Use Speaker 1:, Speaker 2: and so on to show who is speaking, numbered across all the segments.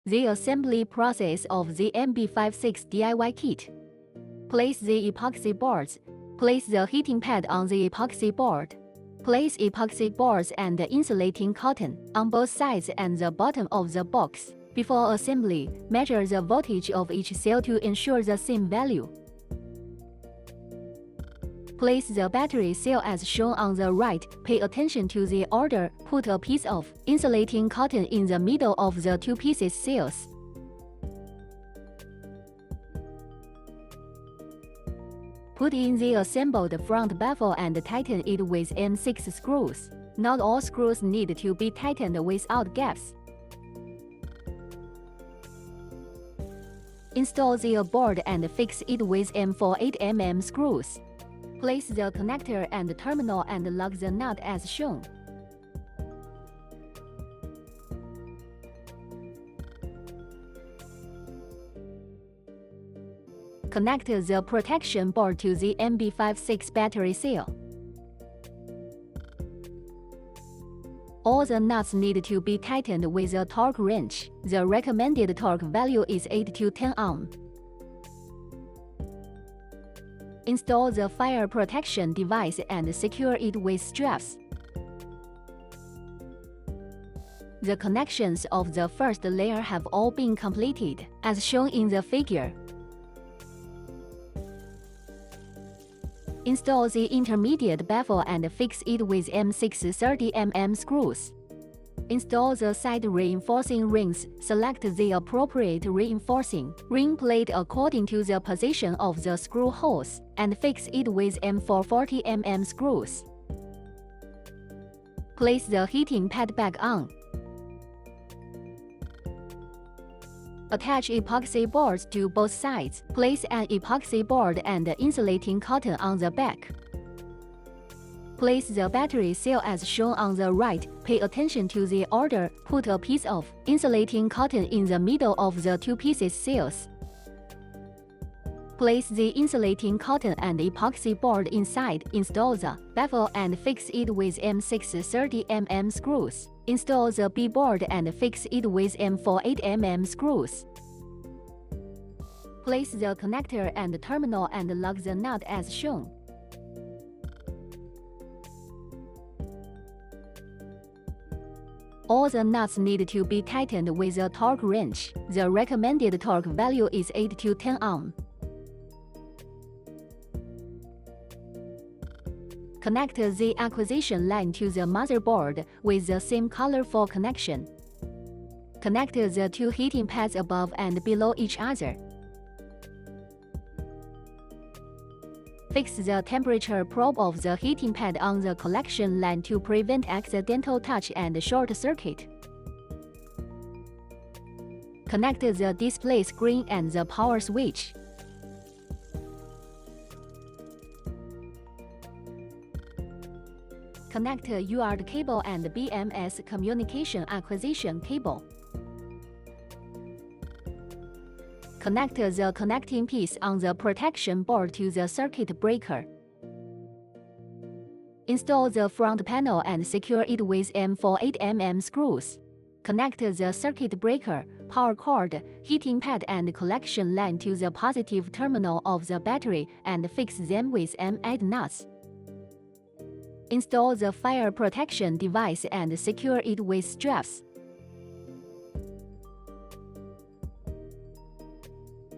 Speaker 1: The assembly process of the MB56 DIY kit. Place the epoxy boards. Place the heating pad on the epoxy board. Place epoxy boards and insulating cotton on both sides and the bottom of the box. Before assembly, measure the voltage of each cell to ensure the same value. Place the battery cell as shown on the right. Pay attention to the order. Put a piece of insulating cotton in the middle of the two pieces cells. Put in the assembled front baffle and tighten it with M6 screws. Not all screws need to be tightened without gaps. Install the board and fix it with M48mm screws. Place the connector and terminal and lock the nut as shown. Connect the protection board to the MB56 battery cell. All the nuts need to be tightened with a torque wrench. The recommended torque value is 8 to 10 ohm. Install the fire protection device and secure it with straps. The connections of the first layer have all been completed, as shown in the figure. Install the intermediate baffle and fix it with M630mm screws. Install the side reinforcing rings. Select the appropriate reinforcing ring plate according to the position of the screw holes, and fix it with M440mm screws. Place the heating pad back on. Attach epoxy boards to both sides. Place an epoxy board and insulating cotton on the back. Place the battery cell as shown on the right. Pay attention to the order. Put a piece of insulating cotton in the middle of the two pieces cells. Place the insulating cotton and epoxy board inside. Install the baffle and fix it with M630mm screws. Install the B board and fix it with M48mm screws. Place the connector and terminal and lock the nut as shown. All the nuts need to be tightened with a torque wrench. The recommended torque value is 8 to 10 ohm. Connect the acquisition line to the motherboard with the same color for connection. Connect the two heating pads above and below each other. Fix the temperature probe of the heating pad on the collection line to prevent accidental touch and short circuit. Connect the display screen and the power switch. Connect UART cable and BMS communication acquisition cable. Connect the connecting piece on the protection board to the circuit breaker. Install the front panel and secure it with M48mm screws. Connect the circuit breaker, power cord, heating pad and collection line to the positive terminal of the battery and fix them with M8 nuts. Install the fire protection device and secure it with straps.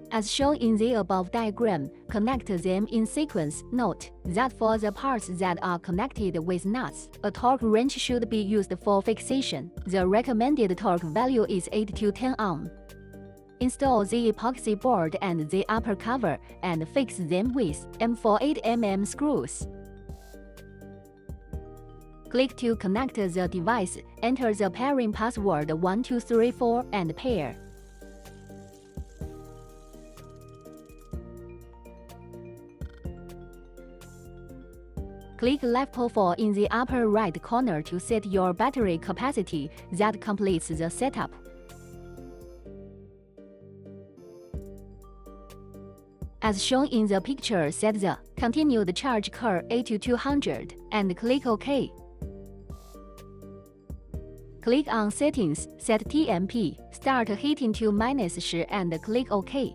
Speaker 1: As shown in the above diagram, connect them in sequence. Note that for the parts that are connected with nuts, a torque wrench should be used for fixation. The recommended torque value is 8 to 10 ohm. Install the epoxy board and the upper cover and fix them with M48mm screws. Click to connect the device. Enter the pairing password 1234 and pair. Click Left 4 in the upper right corner to set your battery capacity. That completes the setup. As shown in the picture, set the continued charge curve 8 to 200 and click OK. Click on Settings, set TMP, start heating to -10 and click OK.